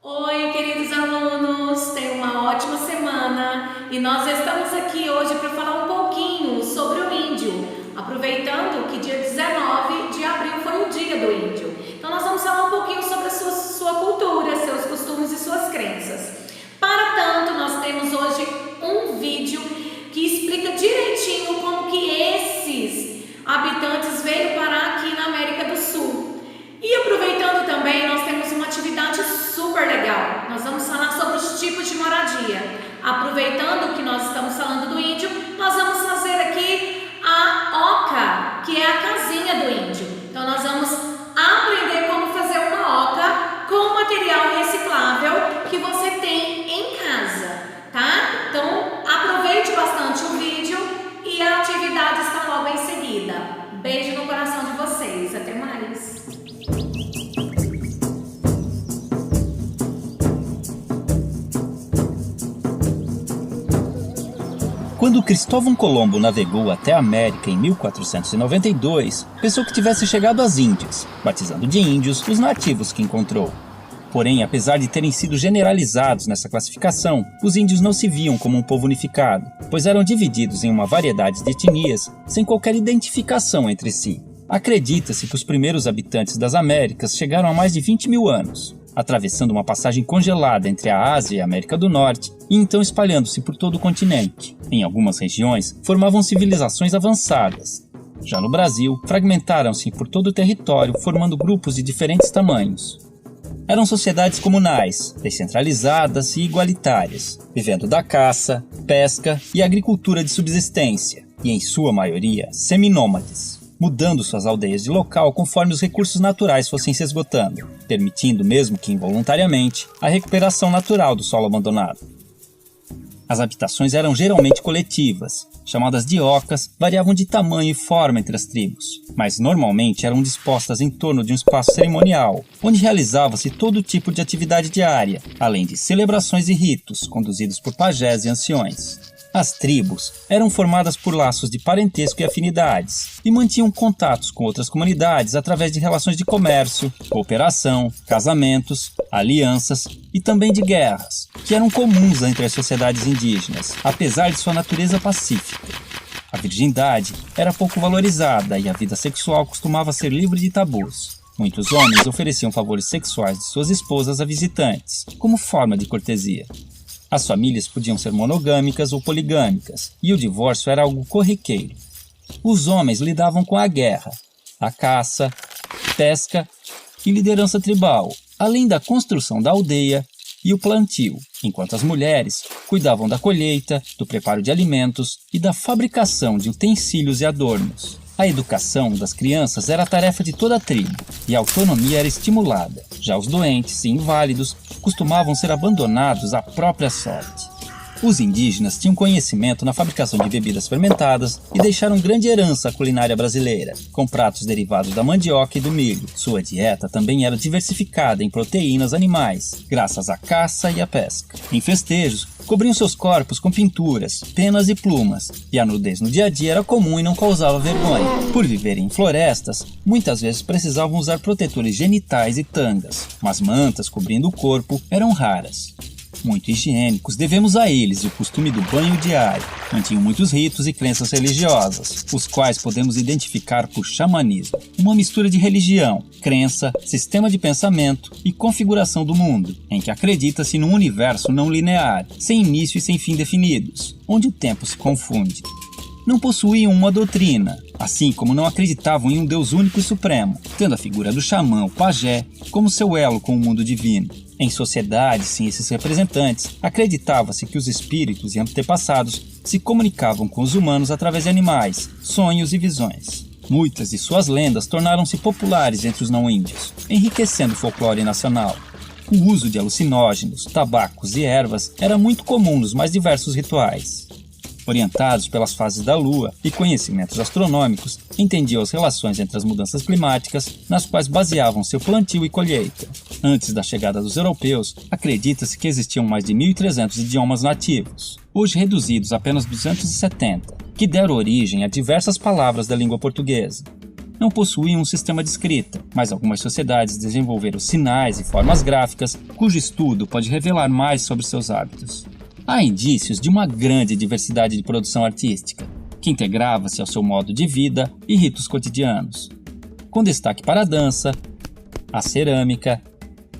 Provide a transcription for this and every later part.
Oi, queridos alunos, tenham uma ótima semana e nós estamos aqui hoje para falar um pouquinho sobre o índio, aproveitando que dia 19 de abril foi o dia do índio. Então nós vamos falar um pouquinho sobre a sua cultura, seus costumes e suas crenças. Para tanto, nós temos hoje um vídeo que explica direitinho como que esses habitantes veio parar aqui na América do Sul. E aproveitando também, nós temos uma atividade super legal. Nós vamos falar sobre os tipos de moradia. Aproveitando que nós estamos falando do índio, nós vamos fazer aqui a oca, que é a casinha do índio. Então nós vamos aprender como fazer uma oca com material reciclável que você tem em casa, tá? Então aproveite bastante o vídeo e a atividade está logo em seguida. Beijo no coração de vocês. Até mais. Quando Cristóvão Colombo navegou até a América em 1492, pensou que tivesse chegado às Índias, batizando de índios os nativos que encontrou. Porém, apesar de terem sido generalizados nessa classificação, os índios não se viam como um povo unificado, pois eram divididos em uma variedade de etnias sem qualquer identificação entre si. Acredita-se que os primeiros habitantes das Américas chegaram há mais de 20 mil anos, atravessando uma passagem congelada entre a Ásia e a América do Norte e então espalhando-se por todo o continente. Em algumas regiões, formavam civilizações avançadas. Já no Brasil, fragmentaram-se por todo o território, formando grupos de diferentes tamanhos. Eram sociedades comunais, descentralizadas e igualitárias, vivendo da caça, pesca e agricultura de subsistência, e em sua maioria seminômades, mudando suas aldeias de local conforme os recursos naturais fossem se esgotando, permitindo, mesmo que involuntariamente, a recuperação natural do solo abandonado. As habitações eram geralmente coletivas, chamadas de ocas, variavam de tamanho e forma entre as tribos, mas normalmente eram dispostas em torno de um espaço cerimonial, onde realizava-se todo tipo de atividade diária, além de celebrações e ritos conduzidos por pajés e anciões. As tribos eram formadas por laços de parentesco e afinidades, e mantinham contatos com outras comunidades através de relações de comércio, cooperação, casamentos, alianças e também de guerras, que eram comuns entre as sociedades indígenas, apesar de sua natureza pacífica. A virgindade era pouco valorizada e a vida sexual costumava ser livre de tabus. Muitos homens ofereciam favores sexuais de suas esposas a visitantes, como forma de cortesia. As famílias podiam ser monogâmicas ou poligâmicas, e o divórcio era algo corriqueiro. Os homens lidavam com a guerra, a caça, pesca e liderança tribal, além da construção da aldeia e o plantio, enquanto as mulheres cuidavam da colheita, do preparo de alimentos e da fabricação de utensílios e adornos. A educação das crianças era a tarefa de toda a tribo, e a autonomia era estimulada. Já os doentes e inválidos costumavam ser abandonados à própria sorte. Os indígenas tinham conhecimento na fabricação de bebidas fermentadas e deixaram grande herança à culinária brasileira, com pratos derivados da mandioca e do milho. Sua dieta também era diversificada em proteínas animais, graças à caça e à pesca. Em festejos, cobriam seus corpos com pinturas, penas e plumas, e a nudez no dia a dia era comum e não causava vergonha. Por viverem em florestas, muitas vezes precisavam usar protetores genitais e tangas, mas mantas cobrindo o corpo eram raras. Muito higiênicos, devemos a eles o costume do banho diário. Mantinham muitos ritos e crenças religiosas, os quais podemos identificar por xamanismo, uma mistura de religião, crença, sistema de pensamento e configuração do mundo, em que acredita-se num universo não linear, sem início e sem fim definidos, onde o tempo se confunde. Não possuíam uma doutrina, assim como não acreditavam em um Deus único e supremo, tendo a figura do xamã ou pajé como seu elo com o mundo divino. Em sociedades sem esses representantes, acreditava-se que os espíritos e antepassados se comunicavam com os humanos através de animais, sonhos e visões. Muitas de suas lendas tornaram-se populares entre os não-índios, enriquecendo o folclore nacional. O uso de alucinógenos, tabacos e ervas era muito comum nos mais diversos rituais. Orientados pelas fases da Lua e conhecimentos astronômicos, entendiam as relações entre as mudanças climáticas, nas quais baseavam seu plantio e colheita. Antes da chegada dos europeus, acredita-se que existiam mais de 1.300 idiomas nativos, hoje reduzidos a apenas 270, que deram origem a diversas palavras da língua portuguesa. não possuíam um sistema de escrita, mas algumas sociedades desenvolveram sinais e formas gráficas, cujo estudo pode revelar mais sobre seus hábitos. Há indícios de uma grande diversidade de produção artística, que integrava-se ao seu modo de vida e ritos cotidianos, com destaque para a dança, a cerâmica,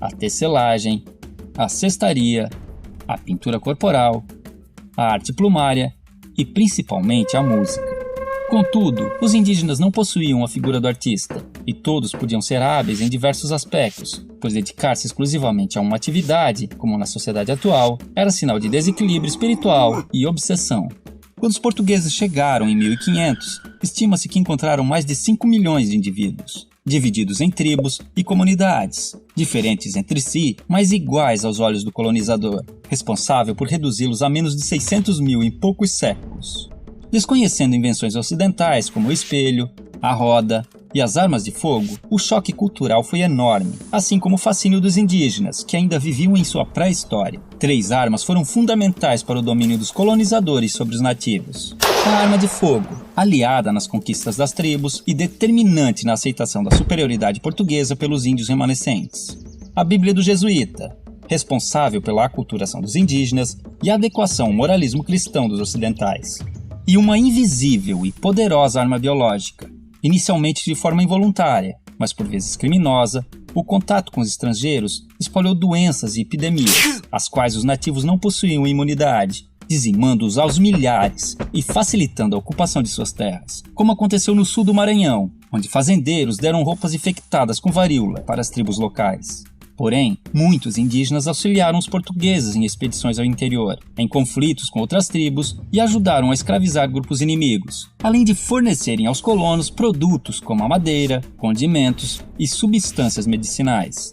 a tecelagem, a cestaria, a pintura corporal, a arte plumária e principalmente a música. Contudo, os indígenas não possuíam a figura do artista, e todos podiam ser hábeis em diversos aspectos, pois dedicar-se exclusivamente a uma atividade, como na sociedade atual, era sinal de desequilíbrio espiritual e obsessão. Quando os portugueses chegaram em 1500, estima-se que encontraram mais de 5 milhões de indivíduos, divididos em tribos e comunidades, diferentes entre si, mas iguais aos olhos do colonizador, responsável por reduzi-los a menos de 600 mil em poucos séculos. Desconhecendo invenções ocidentais como o espelho, a roda e as armas de fogo, o choque cultural foi enorme, assim como o fascínio dos indígenas, que ainda viviam em sua pré-história. 3 armas foram fundamentais para o domínio dos colonizadores sobre os nativos. A arma de fogo, aliada nas conquistas das tribos e determinante na aceitação da superioridade portuguesa pelos índios remanescentes. A Bíblia do Jesuíta, responsável pela aculturação dos indígenas e a adequação ao moralismo cristão dos ocidentais. E uma invisível e poderosa arma biológica, inicialmente de forma involuntária, mas por vezes criminosa, o contato com os estrangeiros espalhou doenças e epidemias, às quais os nativos não possuíam imunidade, dizimando-os aos milhares e facilitando a ocupação de suas terras, como aconteceu no sul do Maranhão, onde fazendeiros deram roupas infectadas com varíola para as tribos locais. Porém, muitos indígenas auxiliaram os portugueses em expedições ao interior, em conflitos com outras tribos e ajudaram a escravizar grupos inimigos, além de fornecerem aos colonos produtos como a madeira, condimentos e substâncias medicinais.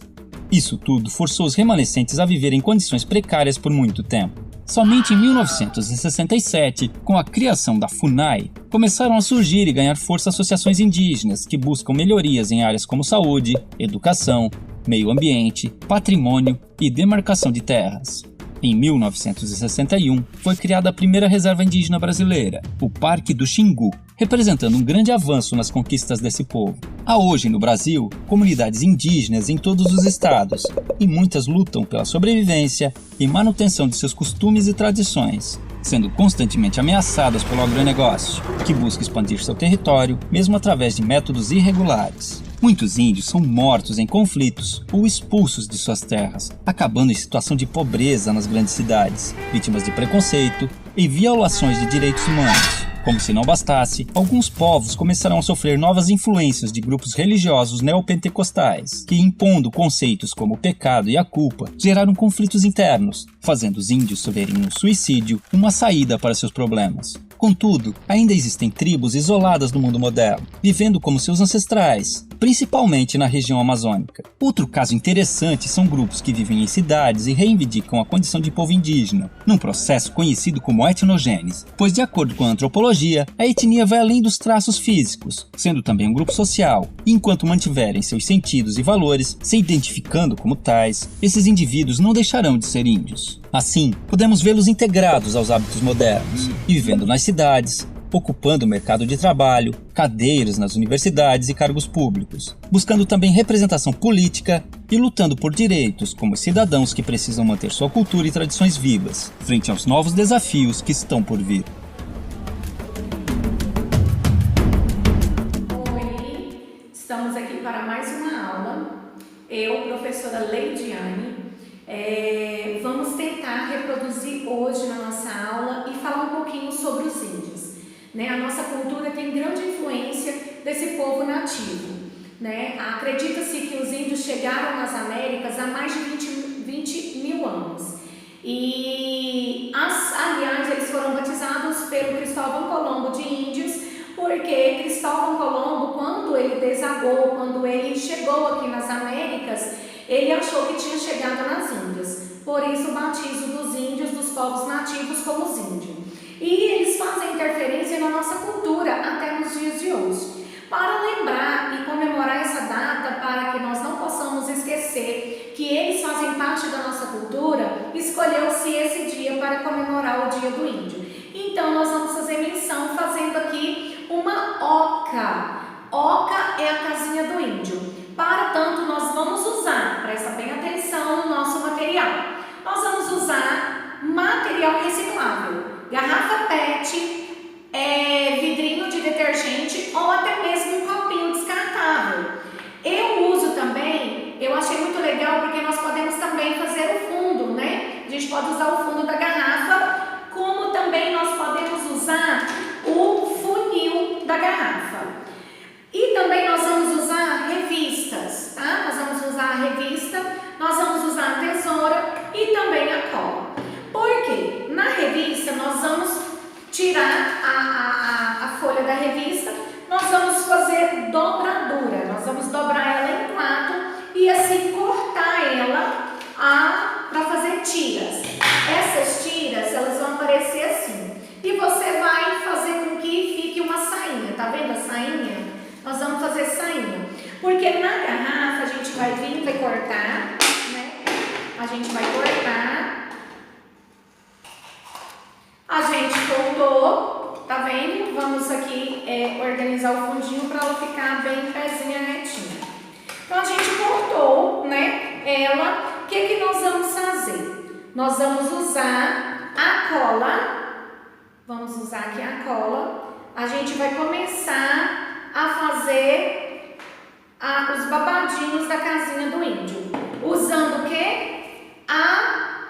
Isso tudo forçou os remanescentes a viver em condições precárias por muito tempo. Somente em 1967, com a criação da FUNAI, começaram a surgir e ganhar força associações indígenas que buscam melhorias em áreas como saúde, educação, meio ambiente, patrimônio e demarcação de terras. Em 1961, foi criada a primeira reserva indígena brasileira, o Parque do Xingu, representando um grande avanço nas conquistas desse povo. Há hoje no Brasil comunidades indígenas em todos os estados, e muitas lutam pela sobrevivência e manutenção de seus costumes e tradições, sendo constantemente ameaçadas pelo agronegócio, que busca expandir seu território, mesmo através de métodos irregulares. Muitos índios são mortos em conflitos ou expulsos de suas terras, acabando em situação de pobreza nas grandes cidades, vítimas de preconceito e violações de direitos humanos. Como se não bastasse, alguns povos começaram a sofrer novas influências de grupos religiosos neopentecostais, que, impondo conceitos como o pecado e a culpa, geraram conflitos internos, fazendo os índios verem no suicídio uma saída para seus problemas. Contudo, ainda existem tribos isoladas no mundo moderno, vivendo como seus ancestrais, principalmente na região amazônica. Outro caso interessante são grupos que vivem em cidades e reivindicam a condição de povo indígena, num processo conhecido como etnogênese, pois, de acordo com a antropologia, a etnia vai além dos traços físicos, sendo também um grupo social, e enquanto mantiverem seus sentidos e valores, se identificando como tais, esses indivíduos não deixarão de ser índios. Assim, podemos vê-los integrados aos hábitos modernos, e vivendo nas cidades, ocupando o mercado de trabalho, cadeiras nas universidades e cargos públicos, buscando também representação política e lutando por direitos como cidadãos que precisam manter sua cultura e tradições vivas, frente aos novos desafios que estão por vir. Oi, estamos aqui para mais uma aula. Eu, professora Leidiane, vamos tentar reproduzir hoje na nossa aula e falar um pouquinho sobre os índios. A nossa cultura tem grande influência desse povo nativo. Acredita-se que os índios chegaram nas Américas há mais de 20 mil anos. Aliás, eles foram batizados pelo Cristóvão Colombo de índios, porque Cristóvão Colombo, quando ele desagou, quando ele chegou aqui nas Américas, ele achou que tinha chegado nas Índias. Por isso, o batismo dos índios, dos povos nativos, como os índios. E eles fazem interferência na nossa cultura até nos dias de hoje. Para lembrar e comemorar essa data, para que nós não possamos esquecer que eles fazem parte da nossa cultura, escolheu-se esse dia para comemorar o Dia do Índio. Então, nós vamos fazer menção fazendo aqui uma oca. Oca é a casinha do índio. Para tanto, nós vamos usar, presta bem atenção no nosso material. Nós vamos usar material reciclável, garrafa PET, vidrinho de detergente ou até mesmo um copinho descartável. Eu uso também, eu achei muito legal porque nós podemos também fazer o fundo, né? A gente pode usar o fundo da garrafa, como também nós podemos usar o funil da garrafa. E também nós vamos usar revistas, tá? Nós vamos usar a revista, nós vamos usar a tesoura e também a cola. Por quê? Na revista nós vamos tirar a folha da revista, nós vamos fazer dobradura, nós vamos dobrar ela em 4 e assim cortar ela para fazer tiras. Essas tiras, elas vão aparecer assim. E você vai fazer com que fique uma sainha, tá vendo a sainha? Nós vamos fazer sainha, porque na garrafa a gente vai vir, vai cortar, né? A gente vai cortar. A gente cortou, tá vendo? Vamos aqui organizar o fundinho para ela ficar bem pezinha, retinha. Então a gente cortou, né? Ela, o que nós vamos fazer? Nós vamos usar a cola. Vamos usar aqui a cola. A gente vai começar a fazer os babadinhos da casinha do índio, usando o que? A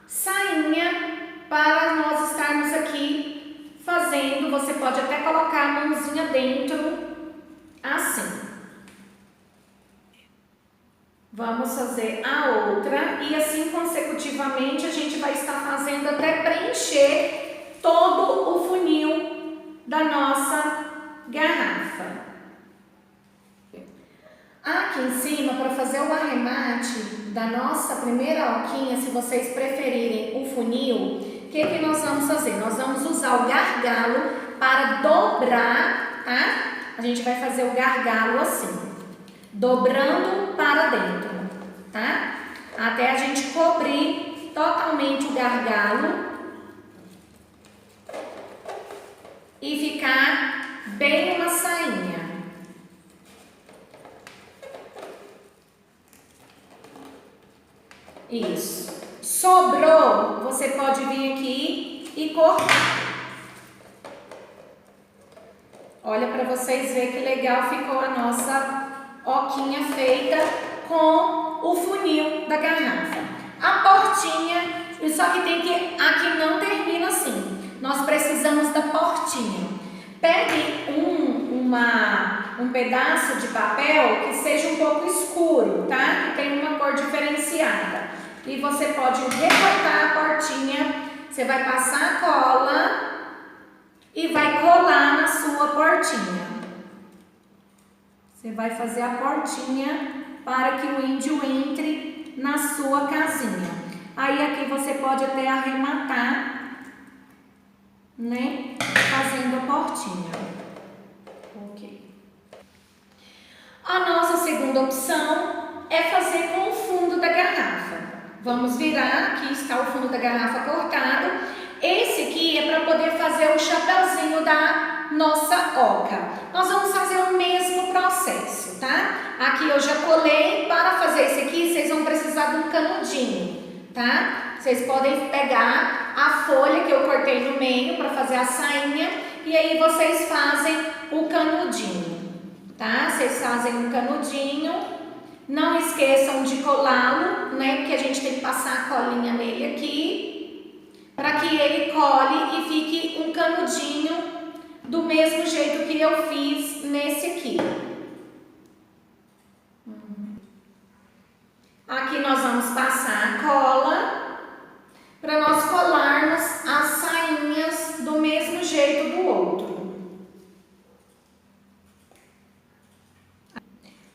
sainha para nós estarmos aqui fazendo. Você pode até colocar a mãozinha dentro, assim. Vamos fazer a outra e assim consecutivamente a gente vai estar fazendo até preencher todo o funil da nossa garrafa. Aqui em cima, para fazer o arremate da nossa primeira alquinha, se vocês preferirem o funil, o que nós vamos fazer? Nós vamos usar o gargalo para dobrar, tá? A gente vai fazer o gargalo assim, dobrando para dentro, tá? Até a gente cobrir totalmente o gargalo e ficar bem uma sainha. Isso. Sobrou, você pode vir aqui e cortar. Olha para vocês verem que legal ficou a nossa oquinha feita com o funil da garrafa. A portinha, só que tem que, aqui não termina assim. Nós precisamos da portinha. Pegue um pedaço de papel que seja um pouco escuro, tá? Que tenha uma cor diferenciada. E você pode recortar a portinha. Você vai passar a cola e vai colar na sua portinha. Você vai fazer a portinha para que o índio entre na sua casinha. Aí aqui você pode até arrematar, né? Fazendo a portinha. Ok. A nossa segunda opção é fazer com o fundo da garrafa. Vamos virar, aqui está o fundo da garrafa cortado. Esse aqui é para poder fazer o chapeuzinho da nossa oca. Nós vamos fazer o mesmo processo, tá? Aqui eu já colei. Para fazer esse aqui, vocês vão precisar de um canudinho, tá? Vocês podem pegar a folha que eu cortei no meio para fazer a sainha e aí vocês fazem o canudinho, tá? Vocês fazem um canudinho. Não esqueçam de colá-lo, né? Porque a gente tem que passar a colinha nele aqui, para que ele cole e fique um canudinho do mesmo jeito que eu fiz nesse aqui. Aqui nós vamos passar a cola para nós colarmos as sainhas do mesmo jeito do outro.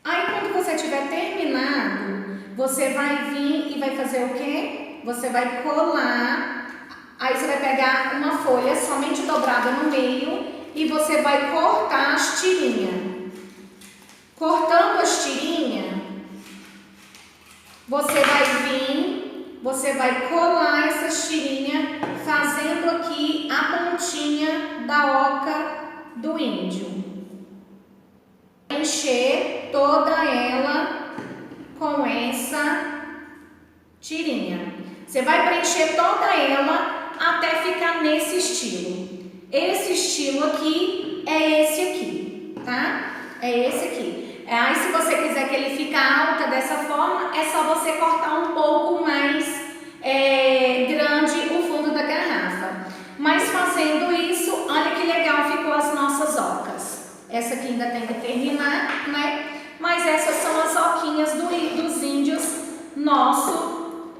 Aí quando você tiver terminado, você vai vir e vai fazer o quê? Você vai colar, aí você vai pegar uma folha somente dobrada no meio e você vai cortar as tirinhas. Cortando as tirinhas, você vai vir, você vai colar essas tirinhas, fazendo aqui a pontinha da oca do índio. preencher toda ela com essa tirinha. Você vai preencher toda ela até ficar nesse estilo. Esse estilo aqui é esse aqui, tá? É esse aqui. Aí se você quiser que ele fique alta dessa forma, é só você cortar um pouco mais grande o fundo da garrafa. Mas fazendo isso, olha que legal ficou as nossas ocas. Essa aqui ainda tem que terminar, né? Mas essas são as oquinhas dos índios nosso